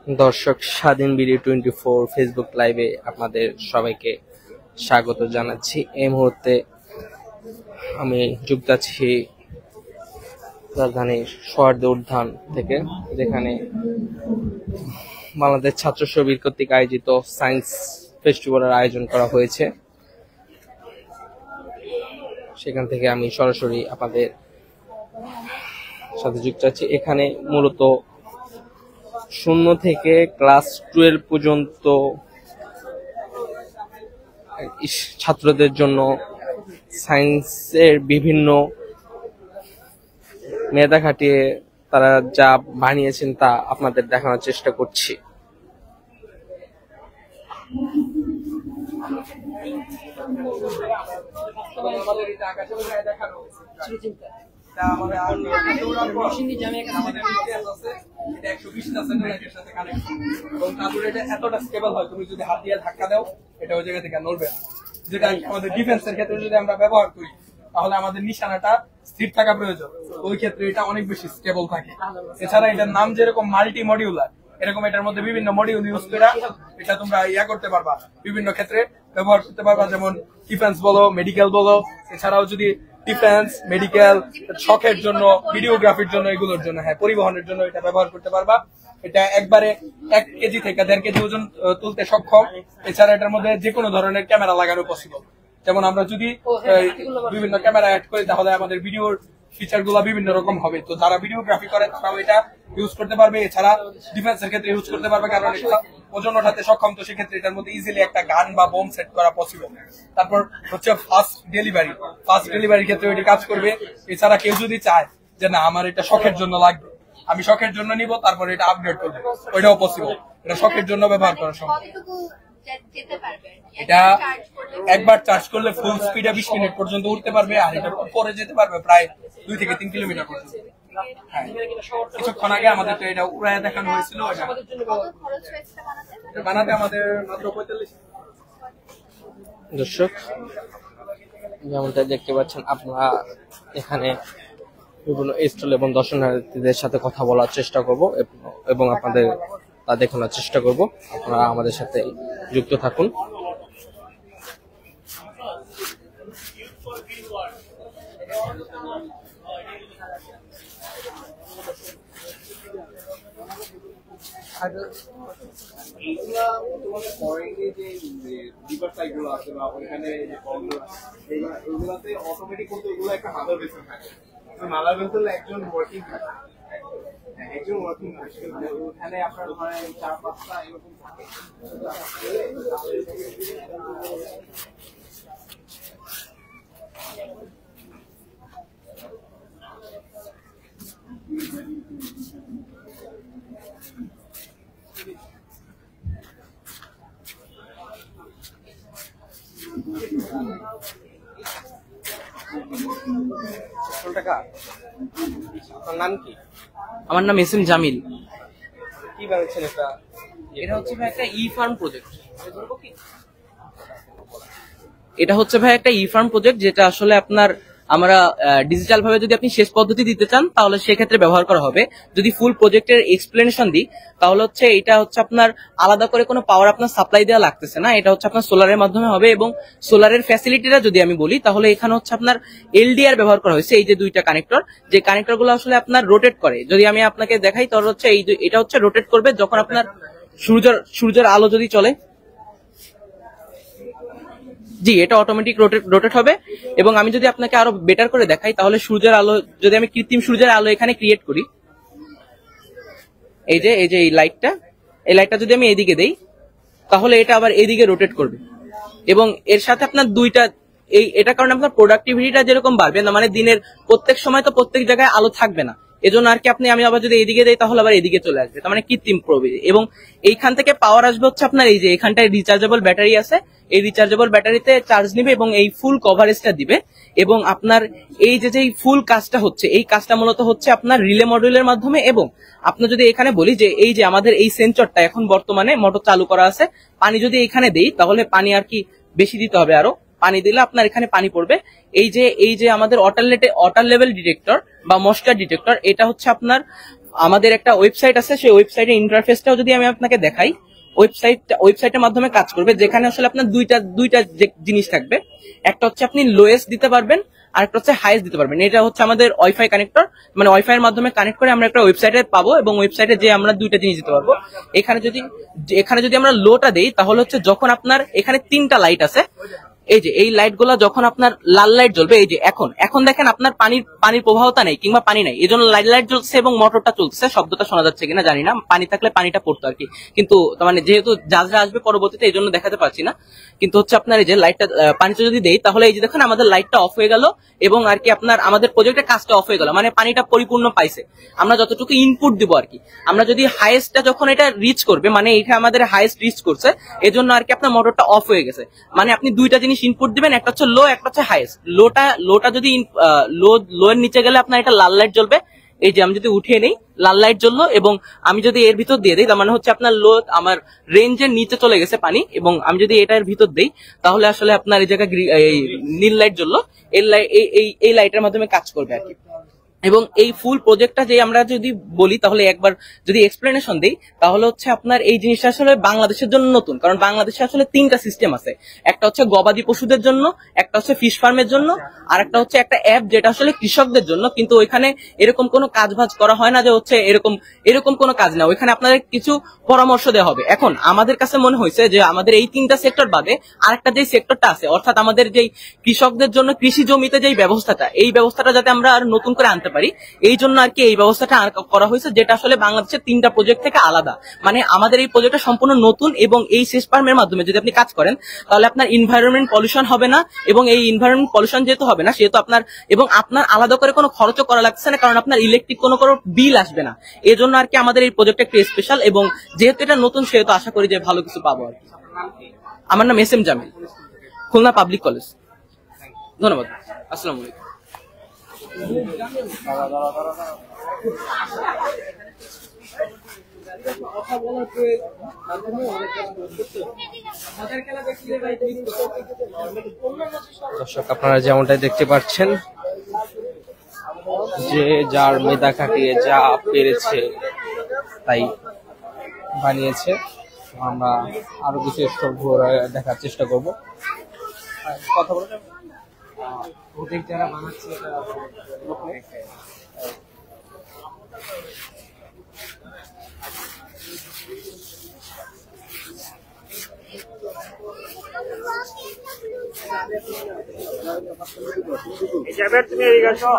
দর্শক, স্বাধীন BD 24 Facebook লাইভে আপনাদের সবাইকে স্বাগত জানাচ্ছি। এই মুহূর্তে আমি যুক্ত আছি রাজধানীর সোহরাওয়ার্দী উদ্যান থেকে, যেখানে বাংলাদেশ ছাত্র শিবির কর্তৃক আয়োজিত সায়েন্স ফেস্টিভ্যালের আয়োজন করা হয়েছে। সেখান থেকে আমি সরাসরি আপনাদের সাথে যুক্ত আছি। এখানে মূলত 0 থেকে ক্লাস 12 পর্যন্ত ছাত্রদের জন্য সায়েন্সের বিভিন্ন মেধা খাটিয়ে তারা যা বানিয়েছেন তা আপনাদের দেখানোর চেষ্টা করছি। এতটা স্টেবল হয়, তুমি যদি হাত দিয়ে ধাক্কা দাও এটা ওই জায়গা থেকে নড়বে না। যেটা আমাদের ডিফেন্সের ক্ষেত্রে যদি আমরা ব্যবহার করি তাহলে আমাদের নিশানাটা স্থির থাকা প্রয়োজন, ওই ক্ষেত্রে এটা অনেক বেশি স্টেবল থাকে। এছাড়া এটার নাম যেরকম মাল্টি মডিউলার, এরকম এটার মধ্যে বিভিন্ন মডিউল ইউজ করে এটা তোমরা করতে পারবা, বিভিন্ন ক্ষেত্রে ব্যবহার করতে পারবা, যেমন ডিফেন্স বলো, মেডিকেল বলো। এছাড়াও যদি ডিফেন্স, মেডিকেল, শখের জন্য, ভিডিওগ্রাফির জন্য, এগুলোর জন্য, পরিবহনের জন্য এটা ব্যবহার করতে পারবা। এটা একবারে 1 কেজি থেকে 1.5 কেজি ওজন তুলতে সক্ষম। এছাড়া এটার মধ্যে যে কোনো ধরনের ক্যামেরা লাগানো পসিবল। যেমন আমরা যদি বিভিন্ন ক্যামেরা অ্যাড করি তাহলে আমাদের ভিডিওর ফিচার গুলা বিভিন্ন রকম হবে। তো যারা ভিডিওগ্রাফি করে তারাও এটা ইউজ করতে পারবে। এছাড়া ডিফেন্সের ক্ষেত্রে ইউজ করতে পারবে, কারণ এটা ওজন ওঠাতে সক্ষম। তো সেক্ষেত্রে এটার মধ্যে ইজিলি একটা গান বা বোম সেট করা পসিবল। তারপর হচ্ছে ফাস্ট ডেলিভারির ক্ষেত্রে ওইটা কাজ করবে। এছাড়া কেউ যদি চায় যে না আমার এটা শখের জন্য লাগবে, আমি শখের জন্য নিব, তারপরে এটা আপগ্রেড করবে, ওইটাও পসিবল। এটা শখের জন্য ব্যবহার করা সম্ভব। এটা একবার চার্জ করলে ফুল স্পিডে 20 মিনিট পর্যন্ত উঠতে পারবে, আর এটা উপরে যেতে পারবে প্রায় 2 থেকে 3 কিলোমিটার পর্যন্ত। কিছুক্ষণ আগে আমাদের এটা উড়ায় দেখানো হয়েছিল। বানাতে আমাদের মাত্র 45। দর্শক, যেমনটা দেখতে পাচ্ছেন, আপনারা এখানে বিভিন্ন স্টল এবং দর্শনার্থীদের সাথে কথা বলার চেষ্টা করব এবং আপনাদের তা দেখানোর চেষ্টা করব। আপনারা আমাদের সাথে যুক্ত থাকুন। অটোমেটিক করতে এগুলো একটা মাদার বেসন থাকে। মাদার বেসন একজন ওয়ার্কিং থাকে, ওখানে আপনার ধরেন 4-5টা এরকম থাকে। নাম কি? আমার নাম এস এম জামিল। কি বানাচ্ছেন এটা? এটা হচ্ছে ভাই একটা ই ফার্ম প্রজেক্ট। এটা হচ্ছে ভাই একটা ই ফার্ম প্রজেক্ট, যেটা আসলে আপনার আমরা ডিজিটাল ভাবে যদি আপনি শেষ পদ্ধতি দিতে চান তাহলে সেক্ষেত্রে ব্যবহার করা হবে। যদি ফুল প্রজেক্টের এক্সপ্লেনেশন দিই তাহলে হচ্ছে এটা হচ্ছে আপনার আলাদা করে কোনো পাওয়ার আপনার সাপ্লাই দেওয়া লাগতেছে না। এটা হচ্ছে আপনার সোলারের মাধ্যমে হবে, এবং সোলারের ফ্যাসিলিটিটা যদি আমি বলি তাহলে এখানে হচ্ছে আপনার এলডিআর ব্যবহার করা হয়েছে। এই যে 2টা কানেক্টর, যে কানেক্টর গুলো আসলে আপনার রোটেট করে। যদি আমি আপনাকে দেখাই তাহলে হচ্ছে এটা হচ্ছে রোটেট করবে যখন আপনার সূর্যের আলো যদি চলে। জি, এটা অটোমেটিক রোটেট হবে। এবং আমি যদি আপনাকে আরো বেটার করে দেখাই তাহলে সূর্যের আলো, যদি আমি কৃত্রিম সূর্যের আলো এখানে ক্রিয়েট করি, এই যে এই লাইটটা যদি আমি এদিকে দেই তাহলে এটা আবার এদিকে রোটেট করবে। এবং এর সাথে আপনার এটা কারণে আপনার প্রোডাক্টিভিটিটা যেরকম বাড়বে না, মানে দিনের প্রত্যেক সময় তো প্রত্যেক জায়গায় আলো থাকবে না, এজন্য আর কি আমি আবার যদি এদিকে দেই তাহলে আবার এদিকে চলে আসবে, তার মানে কৃত্রিম প্রবৃদ্ধি। এবং এইখান থেকে পাওয়ার আসবে হচ্ছে আপনার এই যে এখানটায় রিচার্জেবল ব্যাটারি আছে, এই রিচার্জেবল ব্যাটারিতে চার্জ নিবে এবং এই ফুল কভারেজটা দিবে। এবং আপনার এই যে ফুল কাজটা হচ্ছে, এই কাজটা মূলত হচ্ছে আপনার রিলে মডিউলের মাধ্যমে। এবং আপনার যদি এখানে বলি যে এই যে আমাদের এই সেন্সরটা এখন বর্তমানে মোটর চালু করা আছে, পানি যদি এখানে দেই তাহলে পানি আর কি বেশি দিতে হবে, আরো পানি দিলে আপনার এখানে পানি পড়বে। এই যে আমাদের ওয়াটার লেভেল ডিটেক্টর বা ময়েশ্চার ডিটেক্টর, এটা হচ্ছে আপনার আমাদের একটা ওয়েবসাইট আছে, সেই ওয়েবসাইটের ইন্টারফেসটাও যদি আমি আপনাকে দেখাই, ওয়েবসাইটের মাধ্যমে কাজ করবে, যেখানে আসলে আপনার দুইটা জিনিস থাকবে। একটা হচ্ছে আপনি লোয়েস্ট দিতে পারবেন, আর একটা হচ্ছে হাইয়েস্ট দিতে পারবেন। এটা হচ্ছে আমাদের ওয়াইফাই কানেক্টর, মানে ওয়াইফাই এর মাধ্যমে কানেক্ট করে আমরা একটা ওয়েবসাইটে পাবো, এবং ওয়েবসাইটে যে আমরা দুইটা জিনিস দিতে পারবো। এখানে যদি আমরা লোটা দেই, তাহলে হচ্ছে যখন আপনার এখানে 3টা লাইট আছে, এই যে এই লাইট গুলা যখন আপনার লাল লাইট জ্বলবে, এই যে এখন দেখেন আপনার পানির প্রবাহতা নেই কিংবা পানি নাই, এই জন্য লাইট জ্বলছে এবং মোটরটা চলছে। শব্দটা শোনা যাচ্ছে কিনা জানি না, পানি থাকলে পানিটা পড়তো আর কি, কিন্তু মানে যেহেতু জাহাজরা আসবে পরবর্তীতে এই জন্য দেখাতে পারছি না। কিন্তু হচ্ছে আপনার এই যে লাইটটা পানিতে যদি দেই, তাহলে এই যে দেখেন আমাদের লাইটটা অফ হয়ে গেল, এবং আর কি আপনার আমাদের প্রজেক্টের কাজটা অফ হয়ে গেল, মানে পানিটা পরিপূর্ণ পাইছে। আমরা যতটুকু ইনপুট দিব আর কি, আমরা যদি হাইয়েস্টটা যখন এটা রিচ করবে, মানে এটা আমাদের হাইয়েস্ট রিচ করছে, এজন্য আর কি আপনার মোটরটা অফ হয়ে গেছে। মানে আপনি দুইটা জিনিস ইনপুট দিবেন, একটা হচ্ছে লো, একটা হচ্ছে হাইয়েস্ট। লোটা যদি লো এর নিচে গেলে আপনার এটা লাল লাইট জ্বলবে, এই যে আমি যদি উঠিয়ে নেই লাল লাইট জ্বললো, এবং আমি যদি এর ভিতর দিয়ে দিই, তার মানে হচ্ছে আপনার লো আমার রেঞ্জের নিচে চলে গেছে পানি, এবং আমি যদি এটার ভিতর দেই, তাহলে আসলে আপনার এই জায়গায় নীল লাইট জ্বললো, এই লাইটের মাধ্যমে কাজ করবে আর কি। এবং এই ফুল প্রজেক্টটা যে আমরা যদি বলি, তাহলে একবার যদি এক্সপ্লেনেশন দিই, তাহলে হচ্ছে আপনার এই জিনিসটা আসলে বাংলাদেশের জন্য নতুন, কারণ বাংলাদেশে আসলে 3টা সিস্টেম আছে। একটা হচ্ছে গবাদি পশুদের জন্য, একটা হচ্ছে ফিশ ফার্মের জন্য, আর একটা হচ্ছে একটা অ্যাপ যেটা আসলে কৃষকদের জন্য। কিন্তু ওইখানে এরকম কোনো কাজবাজ করা হয় না যে হচ্ছে এরকম কোনো কাজ না, ওইখানে আপনাদের কিছু পরামর্শ দেওয়া হবে। এখন আমাদের কাছে মনে হয়েছে যে আমাদের এই 3টা সেক্টর বাদে আরেকটা যে সেক্টরটা আছে, অর্থাৎ আমাদের যেই কৃষকদের জন্য কৃষি জমিতে যেই ব্যবস্থাটা, এই ব্যবস্থাটা যাতে আমরা আর নতুন করে আনতে পারি, এই জন্য আর কি এই ব্যবস্থাটা করা হয়েছে, যেটা আসলে বাংলাদেশের 3টা প্রজেক্ট থেকে আলাদা। মানে আমাদের এই প্রজেক্টটা সম্পূর্ণ নতুন, এবং এই সেচ ফার্মের মাধ্যমে যদি আপনি কাজ করেন, তাহলে আপনার এনভায়রনমেন্ট পলিউশন হবে না, এবং এই এনভায়রনমেন্ট পলিউশন যেহেতু হবে না, সেহেতু আপনার আলাদা করে কোনো খরচও করা লাগছে না, কারণ আপনার ইলেকট্রিক কোনো বিল আসবে না। এই জন্য আর কি আমাদের এই প্রজেক্টটা একটু স্পেশাল, এবং যেহেতু এটা নতুন, সেহেতু আশা করি যে ভালো কিছু পাবো আর কি। আমার নাম SM Jamil, Khulna public college. ধন্যবাদ, আসসালামু আলাইকুম। দর্শক, আপনারা যেমনটাই দেখতে পাচ্ছেন, যে যার মেধা খাটিয়ে যা পেরেছে তাই বানিয়েছে। আমরা আরো কিছু স্টল ঘুরে দেখার চেষ্টা করব। কথা বলে যারা বানাচ্ছে তুমি এদিকে আসো।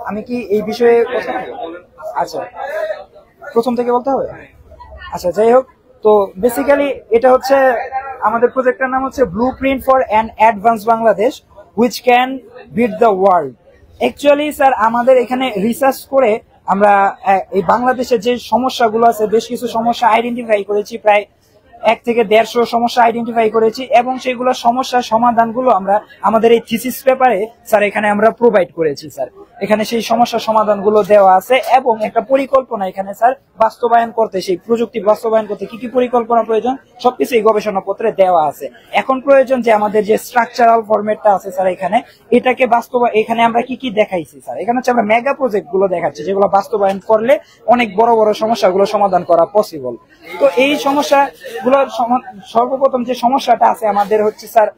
আমি কি এই বিষয়ে কথা বলবো? আচ্ছা, প্রথম থেকে বলতে হবে। আচ্ছা, যাই হোক, তো বেসিক্যালি এটা হচ্ছে আমাদের প্রজেক্টের নাম হচ্ছে blueprint for an advance Bangladesh which can bit the world. Actually sir আমাদের এখানে রিসার্চ করে আমরা এই বাংলাদেশের যে সমস্যাগুলো আছে, বেশ কিছু সমস্যা আইডেন্টিফাই করেছি, প্রায় 1 থেকে 150 সমস্যা আইডেন্টিফাই করেছি, এবং সেগুলো সমস্যার সমাধানগুলো আমরা আমাদের এই থিসিস পেপারে স্যার এখানে আমরা প্রোভাইড করেছি। স্যার এখানে সেই সমস্যার সমাধানগুলো দেওয়া আছে, এবং একটা পরিকল্পনা এখানে স্যার বাস্তবায়ন করতে, সেই প্রযুক্তি বাস্তবায়ন করতে কি কি পরিকল্পনা প্রয়োজন সবকিছু এই গবেষণাপত্রে দেওয়া আছে। এখন প্রয়োজন যে আমাদের যে স্ট্রাকচারাল ফরম্যাটটা আছে স্যার এখানে, এটাকে এখানে আমরা কি কি দেখাইছি স্যার, এখানে হচ্ছে আমরা মেগা প্রজেক্ট গুলো দেখাচ্ছি, যেগুলো বাস্তবায়ন করলে অনেক বড় বড় সমস্যাগুলো সমাধান করা পসিবল। তো এই সমস্যাগুলোর সর্বপ্রথম যে সমস্যাটা আছে আমাদের হচ্ছে স্যার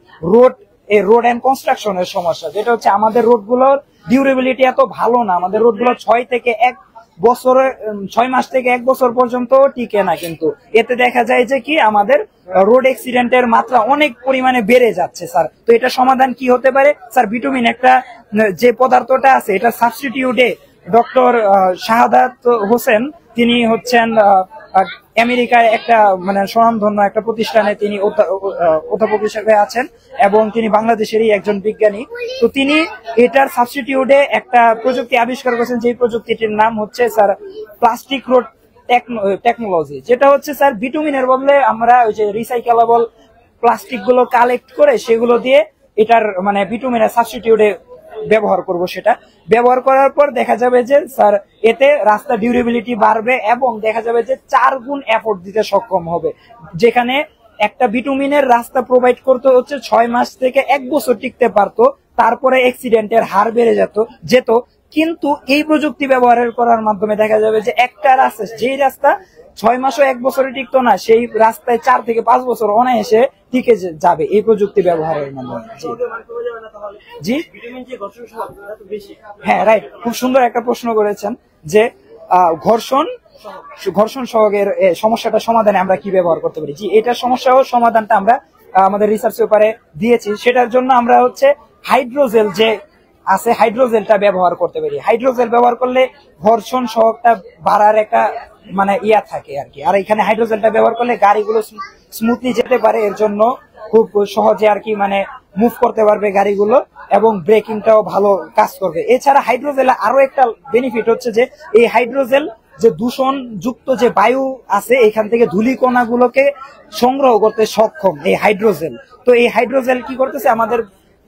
রোড এন্ড কনস্ট্রাকশনের সমস্যা, যেটা হচ্ছে আমাদের রোডগুলোর ডিউরেবিলিটি এত ভালো না। আমাদের রোডগুলো 6 মাস থেকে 1 বছর পর্যন্ত টিকে না, কিন্তু এতে দেখা যায় যে কি আমাদের রোড অ্যাক্সিডেন্টের মাত্রা অনেক পরিমাণে বেড়ে যাচ্ছে স্যার। তো এটা সমাধান কি হতে পারে স্যার? বিটুমিন একটা যে পদার্থটা আছে, এটা সাবস্টিটিউটে ডক্টর শাহাদাত হোসেন, তিনি হচ্ছেন আমেরিকায় একটা মানে স্বনামধন্য একটা প্রতিষ্ঠানে তিনি অধ্যাপক হিসেবে আছেন এবং তিনি বাংলাদেশেরই একজন বিজ্ঞানী। তো তিনি এটার সাবস্টিটিউটে একটা প্রযুক্তি আবিষ্কার করেছেন, যে প্রযুক্তিটির নাম হচ্ছে স্যার প্লাস্টিক রোড টেকনোলজি, যেটা হচ্ছে স্যার বিটুমিনের বদলে আমরা ওই যে রিসাইকেলেবল প্লাস্টিক গুলো কালেক্ট করে সেগুলো দিয়ে এটার মানে বিটুমিনের সাবস্টিটিউটে ব্যবহার করব। সেটা ব্যবহার করার পর দেখা যাবে যে স্যার এতে রাস্তা ডিউরেবিলিটি বাড়বে এবং দেখা যাবে যে 4 গুণ এফোর্ট দিতে সক্ষম হবে। যেখানে একটা বিটুমিনের রাস্তা প্রোভাইড করতে হচ্ছে 6 মাস থেকে 1 বছর টিকতে পারতো, তারপরে অ্যাক্সিডেন্টের হার বেড়ে যেত। কিন্তু এই প্রযুক্তি ব্যবহার করার মাধ্যমে দেখা যাবে যে একটা রাস্তা, যেই রাস্তা 6 মাসও 1 বছরে টিকতো না, সেই রাস্তায় 4 থেকে 5 বছর অনায়াসে টিকে যাবে এই প্রযুক্তি ব্যবহারের মাধ্যমে। জি হ্যাঁ, রাইট, খুব সুন্দর একটা প্রশ্ন করেছেন যে ঘর্ষণ সহগের সমস্যাটা সমাধানে আমরা কি ব্যবহার করতে পারি। জি, এটার সমস্যা ও সমাধানটা আমরা আমাদের রিসার্চ পেপারে দিয়েছি। সেটার জন্য আমরা হচ্ছে হাইড্রোজেল যে আছে, হাইড্রোজেলটা ব্যবহার করতে পারি। হাইড্রোজেল ব্যবহার করলে ঘর্ষণ সহগটা বাড়ার একটা মানে ইয়া থাকে আর কি। আর এখানে হাইড্রোজেলটা ব্যবহার করলে গাড়িগুলো স্মুথলি যেতে পারে, এর জন্য খুব সহজে আর কি মানে মুভ করতে পারবে গাড়িগুলো এবং ব্রেকিংটাও ভালো কাজ করবে। এছাড়া হাইড্রোজেল আরো একটা বেনিফিট হচ্ছে যে এই হাইড্রোজেল যে দূষণ যুক্ত যে বায়ু আছে এখান থেকে ধূলিকণাগুলোকে সংগ্রহ করতে সক্ষম এই হাইড্রোজেল। তো এই হাইড্রোজেল কি করতেছে, আমাদের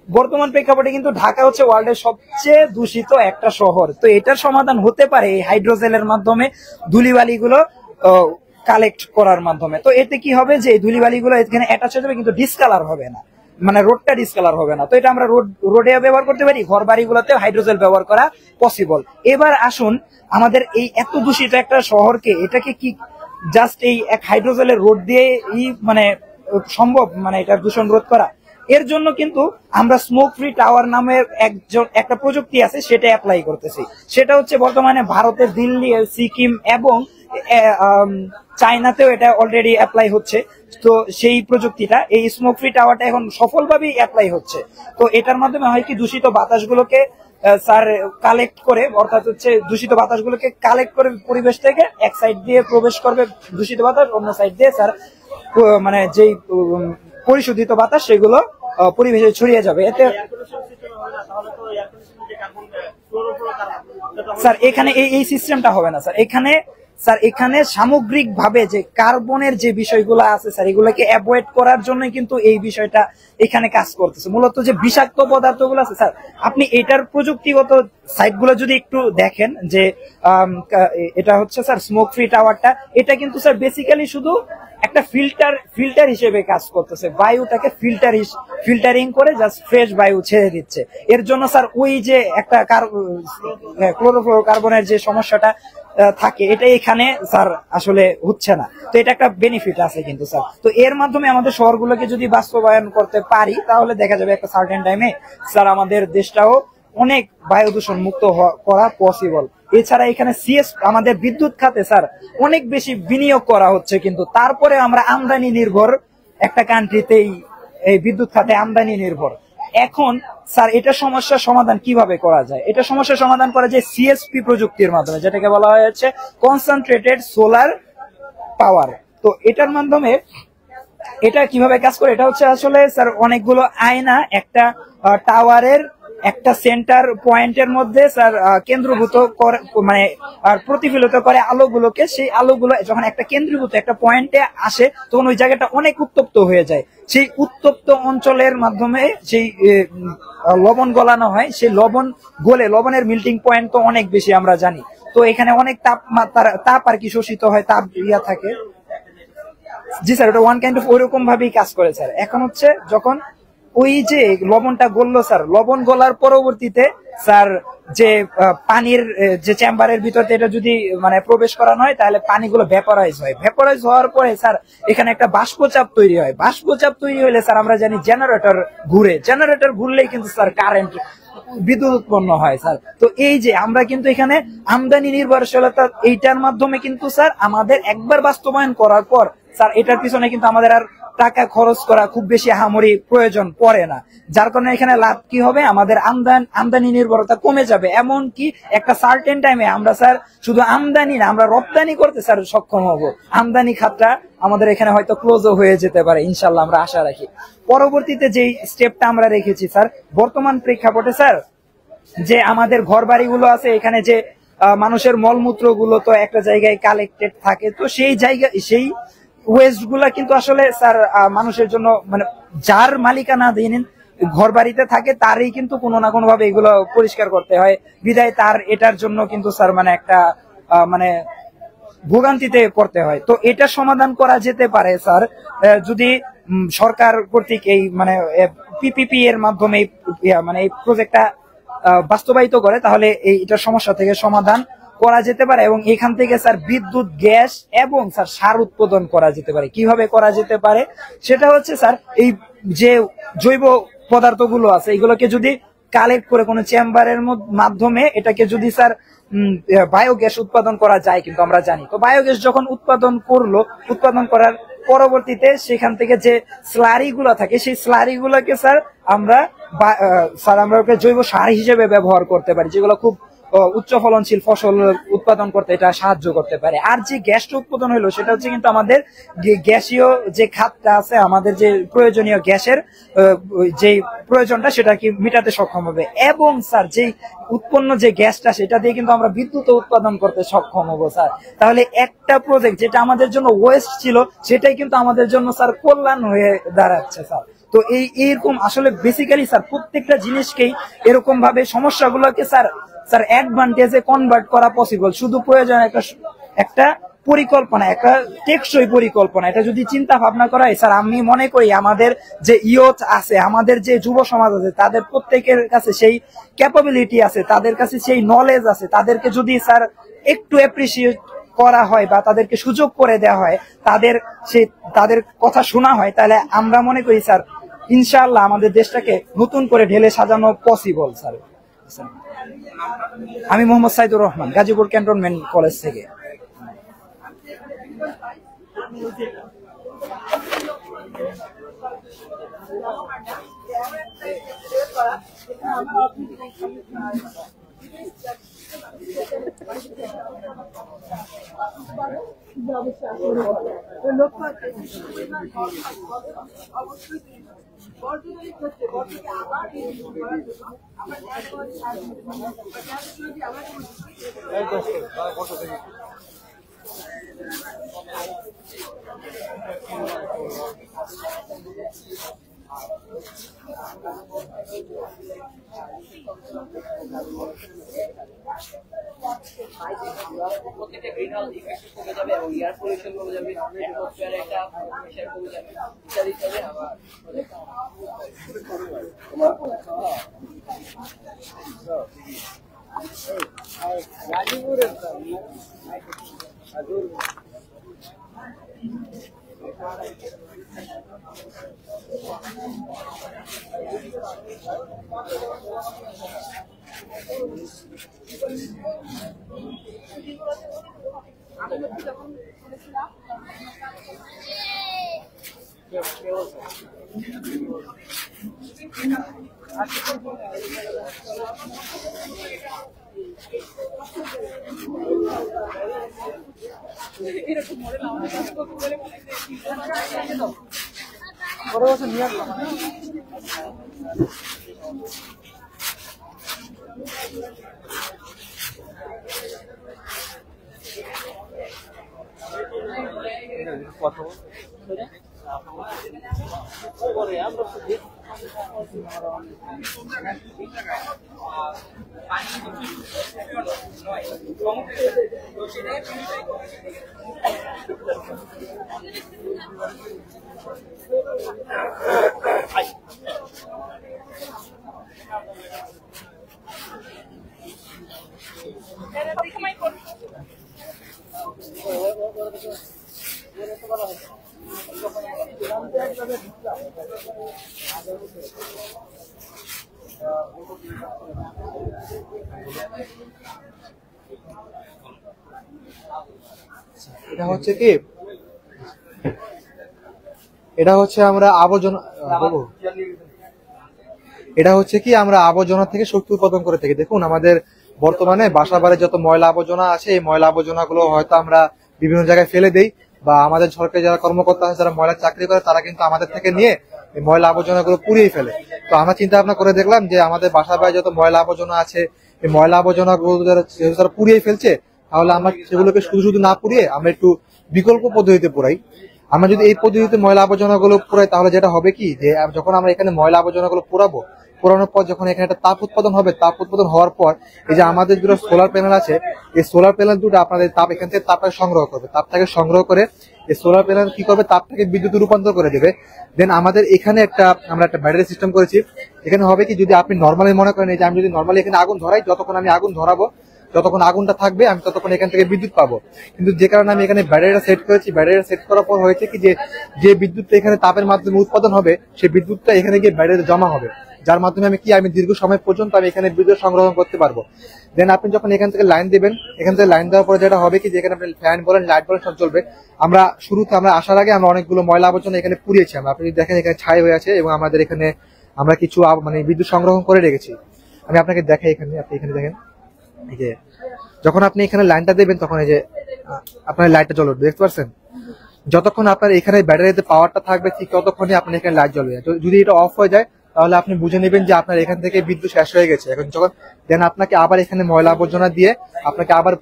বর্তমান প্রেক্ষাপটে কিন্তু ঢাকা হচ্ছে ওয়ার্ল্ডের সবচেয়ে দূষিত একটা শহর। তো এটার সমাধান হতে পারে এই হাইড্রোজেলের মাধ্যমে, ধূলিবালিগুলো কালেক্ট করার মাধ্যমে। তো এতে কি হবে যে এই ধূলিবালিগুলো এখানে অ্যাটাচ হয়ে যাবে, কিন্তু ডিসকালার হবে না, মানে রোডটা ডিসকালার হবে না। তো এটা আমরা রোডে ব্যবহার করতে পারি, ঘর বাড়িগুলোতেও হাইড্রোজেল ব্যবহার করা পসিবল। এবার আসুন, আমাদের এই এত দূষিত একটা শহরকে এটাকে কি জাস্ট এই এক হাইড্রোজেলের রোড দিয়ে মানে সম্ভব, মানে এটার দূষণ রোধ করা? এর জন্য কিন্তু আমরা স্মোক ফ্রি টাওয়ার নামের একটা প্রযুক্তি আছে, সেটা অ্যাপ্লাই করতেছি। সেটা হচ্ছে বর্তমানে ভারতের দিল্লি, সিকিম এবং চায়নাতেও এটা অলরেডি অ্যাপ্লাই হচ্ছে। তো সেই প্রযুক্তিটা, এই স্মোক ফ্রি টাওয়ারটা এখন সফলভাবেই অ্যাপ্লাই হচ্ছে। তো এটার মাধ্যমে হয় কি, দূষিত বাতাসগুলোকে স্যার কালেক্ট করে, অর্থাৎ হচ্ছে দূষিত বাতাসগুলোকে কালেক্ট করে পরিবেশ থেকে এক সাইড দিয়ে প্রবেশ করবে দূষিত বাতাস, অন্য সাইড দিয়ে স্যার মানে যেই পরিশোধিত বাতাস সেগুলো পরিবেশে ছড়িয়ে যাবে। এতে স্যার এখানে এই সিস্টেমটা হবে না স্যার। এখানে সামগ্রিক ভাবে যে কার্বনের যে বিষয়গুলো আছে স্যার, এগুলোকে অ্যাভয়েড করার জন্য কিন্তু এই বিষয়টা এখানে কাজ করতেছে। মূলত যে বিষাক্ত পদার্থগুলো আছে স্যার, আপনি এটার প্রযুক্তিগত সাইটগুলো যদি একটু দেখেন, যে এটা হচ্ছে স্যার স্মোক ফ্রি টাওয়ারটা, এটা কিন্তু স্যার বেসিক্যালি শুধু একটা ফিল্টার হিসেবে কাজ করতেছে, বায়ুটাকে ফিল্টারিং করে জাস্ট ফ্রেশ বায়ু ছেড়ে দিচ্ছে। এর জন্য স্যার ওই যে একটা ক্লোরোফ্লোরোকার্বনের যে সমস্যাটা থাকে, এটা এখানে স্যার আসলে হচ্ছে না। তো এটা একটা বেনিফিট আছে কিন্তু স্যার। তো এর মাধ্যমে আমাদের শহরগুলোকে যদি বাস্তবায়ন করতে পারি, তাহলে দেখা যাবে একটা সার্টেন টাইমে স্যার আমাদের দেশটাও অনেক বায়ু দূষণ মুক্ত করা পসিবল। এছাড়া এখানে আমাদের বিদ্যুৎ খাতে স্যার অনেক বেশি বিনিয়োগ করা হচ্ছে, কিন্তু তারপরে আমরা আমদানি নির্ভর একটা কান্ট্রিতেই এই বিদ্যুৎ খাতে আমদানি নির্ভর। এখন স্যার এটা সমস্যার সমাধান কিভাবে করা যায়? এটা সমস্যার সমাধান করা যায় সিএসপি প্রযুক্তির মাধ্যমে, যেটাকে বলা হয়েছে কনসেন্ট্রেটেড সোলার পাওয়ার। তো এটার মাধ্যমে এটা কিভাবে কাজ করে, এটা হচ্ছে আসলে স্যার অনেকগুলো আয়না একটা টাওয়ারের একটা সেন্টার পয়েন্টের মধ্যে স্যার কেন্দ্রীভূত করে, মানে প্রতিফলিত করে আলোগুলোকে। সেই আলোগুলো যখন একটা কেন্দ্রীভূত একটা পয়েন্টে আসে, তখন ওই জায়গাটা অনেক উত্তপ্ত হয়ে যায়। সেই উত্তপ্ত অঞ্চলের মাধ্যমে সেই লবণ গলানো হয়, সেই লবণ গলে লবণের মেল্টিং পয়েন্ট তো অনেক বেশি আমরা জানি। তো এখানে অনেক তাপ আর কি শোষিত হয়, তাপ থাকে। জি স্যার, ওটা ওয়ান কাইন্ড অফ ওইরকম ভাবেই কাজ করে স্যার। এখন হচ্ছে যখন ওই যে লবণটা গললো স্যার, লবণ গলার পরবর্তীতে স্যার যে পানির যে চেম্বারের ভিতরে এটা যদি মানে প্রবেশ করানো হয়, তাহলে পানিগুলো ভ্যাপোরাইজ হয়। ভ্যাপোরাইজ হওয়ার পরে স্যার এখানে একটা বাষ্পচাপ তৈরি হয়। বাষ্পচাপ তৈরি হলে স্যার আমরা জানি জেনারেটর ঘুরে, জেনারেটর ঘুরলেই কিন্তু স্যার কারেন্ট, বিদ্যুৎ উৎপন্ন হয় স্যার। তো এই যে আমরা কিন্তু এখানে আমদানি নির্ভরশীলতা, এইটার মাধ্যমে কিন্তু স্যার আমাদের একবার বাস্তবায়ন করার পর স্যার এটার পিছনে কিন্তু আমাদের আর টাকা খরচ করা খুব বেশি আহামরি প্রয়োজন পড়ে না, যার কারণে এখানে লাভ কি হবে, আমাদের আমদানি নির্ভরতা কমে যাবে। এমন কি একটা সার্টেন টাইমে আমরা স্যার শুধু আমদানি না, আমরা রপ্তানি করতে স্যার সক্ষম হব। আমদানি খাতটা আমাদের এখানে হয়তো ক্লোজও হয়ে যেতে পারে, ইনশাল্লাহ আমরা আশা রাখি। পরবর্তীতে যেই স্টেপটা আমরা রেখেছি স্যার, বর্তমান প্রেক্ষাপটে স্যার যে আমাদের ঘর বাড়িগুলো আছে, এখানে যে মানুষের মলমূত্র গুলো তো একটা জায়গায় কালেক্টেড থাকে, তো সেই জায়গায় সেই ওয়েস্ট গুলা কিন্তু আসলে স্যার মানুষের জন্য মানে যার মালিকানাধীন ঘর বাড়িতে থাকে তারই কিন্তু কোনো না কোনো ভাবে এগুলো পরিষ্কার করতে হয়, বিধায় তার এটার জন্য কিন্তু স্যার মানে একটা মানে ভোগান্তিতে পড়তে হয়। তো এটা সমাধান করা যেতে পারে স্যার যদি সরকার কর্তৃক এই মানে পিপিপি এর মাধ্যমে মানে এই প্রজেক্টটা বাস্তবায়িত করে, তাহলে এইটার সমস্যা থেকে সমাধান করা যেতে পারে। এবং এখান থেকে স্যার বিদ্যুৎ, গ্যাস এবং স্যার সার উৎপাদন করা যেতে পারে। কিভাবে করা যেতে পারে সেটা হচ্ছে স্যার এই যে জৈব পদার্থগুলো আছে এগুলোকে যদি কালেক্ট করে কোনো চেম্বারের মাধ্যমে এটাকে যদি স্যার বায়োগ্যাস উৎপাদন করা যায়, কিন্তু আমরা জানি তো বায়োগ্যাস যখন উৎপাদন করার পরবর্তীতে সেখান থেকে যে স্লারি গুলা থাকে সেই স্লারি গুলাকে স্যার আমরা জৈব সার হিসেবে ব্যবহার করতে পারি, যেগুলো খুব উচ্চ ফলনশীল ফসল উৎপাদন করতে এটা সাহায্য করতে পারে। আর যে গ্যাসটা উৎপাদন হলো সেটা হচ্ছে কিন্তু আমাদের গ্যাসীয় যে খাতটা আছে, আমাদের যে প্রয়োজনীয় গ্যাসের যে প্রয়োজনটা সেটা কি মেটাতে সক্ষম হবে। এবং স্যার যেই উৎপন্ন যে গ্যাসটা সেটা দিয়ে কিন্তু আমরা বিদ্যুৎ উৎপাদন করতে সক্ষম হবো স্যার। তাহলে একটা প্রজেক্ট যেটা আমাদের জন্য ওয়েস্ট ছিল সেটাই কিন্তু আমাদের জন্য স্যার কল্যাণ হয়ে দাঁড়াচ্ছে স্যার। তো এইরকম আসলে বেসিক্যালি স্যার প্রত্যেকটা জিনিসকেই এরকম ভাবে সমস্যাগুলোকে স্যার অ্যাডভান্টেজে কনভার্ট করা পসিবল। শুধু প্রয়োজন একটা পরিকল্পনা, একটা টেকসই পরিকল্পনা। এটা যদি চিন্তা ভাবনা করা হয় স্যার, আমি মনে করি আমাদের যে ইয়ুথ আছে, আমাদের যে যুব সমাজ আছে, তাদের প্রত্যেকের কাছে সেই ক্যাপাবিলিটি আছে, তাদের কাছে সেই নলেজ আছে। তাদেরকে যদি স্যার একটু অ্যাপ্রিসিয়েট করা হয় বা তাদেরকে সুযোগ করে দেওয়া হয়, তাদের কথা শোনা হয়, তাহলে আমরা মনে করি স্যার ইনশাআল্লাহ আমাদের দেশটাকে নতুন করে ঢেলে সাজানো পসিবল স্যার। আমি মোহাম্মদ সাইদুর রহমান, গাজীপুর ক্যান্টনমেন্ট কলেজ থেকে। প্রত্যেকটা গ্রিন হাউস ইফেক্ট কমে যাবে এবং এয়ার পলিউশন কমে যাবে, অ্যাটমসফিয়ারে একটা প্রেসার কমে যাবে, ইত্যাদি ইত্যাদি। আবার এটা হচ্ছে কি এটা হচ্ছে আমরা আবর্জনা বলবো? এটা হচ্ছে কি আমরা আবর্জনা থেকে শক্তি উৎপাদন করে থাকি। দেখুন আমাদের বর্তমানে বাসা বাড়ির যত ময়লা আবর্জনা আছে, এই ময়লা আবর্জনা গুলো হয়তো আমরা বিভিন্ন জায়গায় ফেলে দেই, বা আমাদের সরকারি যারা কর্মকর্তা আছে, যারা ময়লা চাকরি করে, তারা কিন্তু আমাদের থেকে নিয়ে এই ময়লা আবর্জনা গুলো পুড়িয়ে ফেলে। তো আমরা চিন্তা ভাবনা করে দেখলাম যে আমাদের বাসা বাড়ির যত ময়লা আবর্জনা আছে, এই ময়লা আবর্জনা গুলো যারা পুড়িয়ে ফেলছে, তাহলে আমরা সেগুলোকে শুধু শুধু না পুড়িয়ে আমরা একটু বিকল্প পদ্ধতিতে পোড়াই। আমরা যদি এই পদ্ধতিতে ময়লা আবর্জনা গুলো পোড়াই, তাহলে যেটা হবে কি, যে যখন আমরা এখানে ময়লা আবর্জনা গুলো পোড়ানোর পর যখন এখানে একটা তাপ উৎপাদন হবে, তাপ উৎপাদন হওয়ার পর এই যে আমাদের দুটো সোলার প্যানেল আছে, এই সোলার প্যানেল দুটো আপনাদের তাপ এখান থেকে তাপটাকে সংগ্রহ করবে। তাপটাকে সংগ্রহ করে এই সোলার প্যানেল কি করবে, তাপটাকে বিদ্যুতে রূপান্তর করে দেবে। দেন আমাদের এখানে আমরা একটা ব্যাটারি সিস্টেম করেছি। এখানে হবে কি, যদি আপনি নর্মালি মনে করেন যে আমি যদি নর্মালি এখানে আগুন ধরাই, যতক্ষণ আমি আগুন ধরাবো, যতক্ষণ আগুনটা থাকবে আমি ততক্ষণ এখান থেকে বিদ্যুৎ পাবো। কিন্তু যে কারণে আমি এখানে ব্যাটারিটা সেট করেছি, ব্যাটারিটা সেট করার পর হয়েছে কি, যে বিদ্যুৎটা এখানে তাপের মাধ্যমে উৎপাদন হবে, সেই বিদ্যুৎটা এখানে গিয়ে ব্যাটারিতে জমা হবে, যার মাধ্যমে আমি দীর্ঘ সময় পর্যন্ত আমি এখানে বিদ্যুৎ সংগ্রহ করতে পারবো। দেন আপনি যখন এখান থেকে লাইন দিবেন, এখান থেকে লাইন দেওয়ার পরে যেটা হবে কি, যে এখানে আপনি ফ্যান বলেন, লাইট বলেন, সব চলবে। আমরা আসার আগে আমরা অনেকগুলো ময়লা আবর্জনা এখানে পুড়িয়েছি। আপনি দেখেন এখানে ছাই হয়ে আছে, এবং আমাদের এখানে আমরা কিছু বিদ্যুৎ সংগ্রহ করে রেখেছি। আমি আপনাকে দেখাই, এখানে আপনি এখানে দেখেন, এই যে যখন আপনি এখানে লাইনটা দেবেন, তখন এই যে আপনার লাইটটা জ্বলবে, দেখতে পাচ্ছেন? যতক্ষণ আপনার এখানে ব্যাটারিতে পাওয়ারটা থাকবে, ঠিক ততক্ষণই আপনার এখানে লাইট জ্বলবে। যদি এটা অফ হয়ে যায়, তাহলে আপনি বুঝে নেবেন যে আপনার এখান থেকে বিদ্যুৎ শেষ হয়ে গেছে। এখন যখন দেন আপনাকে আবার এখানে ময়লা আবর্জনা দিয়ে আপনাকে আবার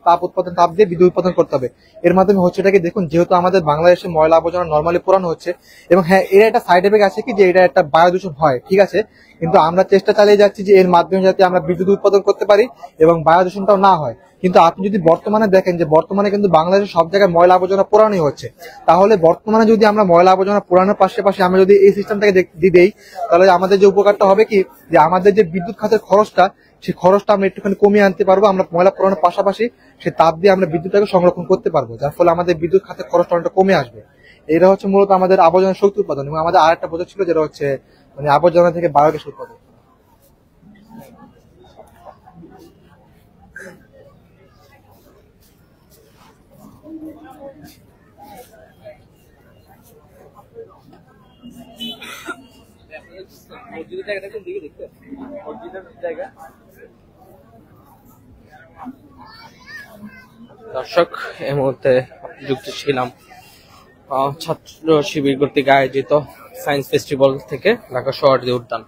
তাপ দিয়ে বিদ্যুৎ উৎপাদন করতে হবে। এর মাধ্যমে হচ্ছে এটাকে দেখুন, যেহেতু আমাদের বাংলাদেশে ময়লা আবর্জনা নর্মালি পোড়ানো হচ্ছে, এবং হ্যাঁ, এর একটা সাইড এফেক্ট আছে কি, যে এটা একটা বায়ু দূষণ হয়, ঠিক আছে, কিন্তু আমরা চেষ্টা চালিয়ে যাচ্ছি যে এর মাধ্যমে যাতে আমরা বিদ্যুৎ উৎপাদন করতে পারি এবং বায়ু দূষণটাও না হয়। কিন্তু আপনি যদি বর্তমানে দেখেন যে বর্তমানে কিন্তু বাংলাদেশের সব জায়গায় ময়লা আবর্জনা পোড়ানোই হচ্ছে, তাহলে বর্তমানে যদি আমরা ময়লা আবর্জনা পোড়ানোর পাশাপাশি আমরা যদি এই সিস্টেমটাকে দিই, তাহলে আমাদের যে উপকারটা হবে কি, যে আমাদের যে বিদ্যুৎ খাতের খরচটা, সেই খরচটা আমরা একটুখানি কমিয়ে আনতে পারবো। আমরা ময়লা পোড়ানোর পাশাপাশি সেই তাপ দিয়ে আমরা বিদ্যুৎটাকে সংরক্ষণ করতে পারবো, যার ফলে আমাদের বিদ্যুৎ খাতের খরচটা অনেকটা কমে আসবে। এটা হচ্ছে মূলত আমাদের আবর্জনা শক্তি উৎপাদন। এবং আমাদের আর একটা প্রজেক্ট ছিল, যেটা হচ্ছে আবর্জনা থেকে বায়োগ্যাস উৎপাদন। দর্শক, এই মুহূর্তে যুক্ত ছিলাম ছাত্র শিবির কর্তৃক আয়োজিত সায়েন্স ফেস্টিভ্যাল থেকে ঢাকা শহর উদ্যান।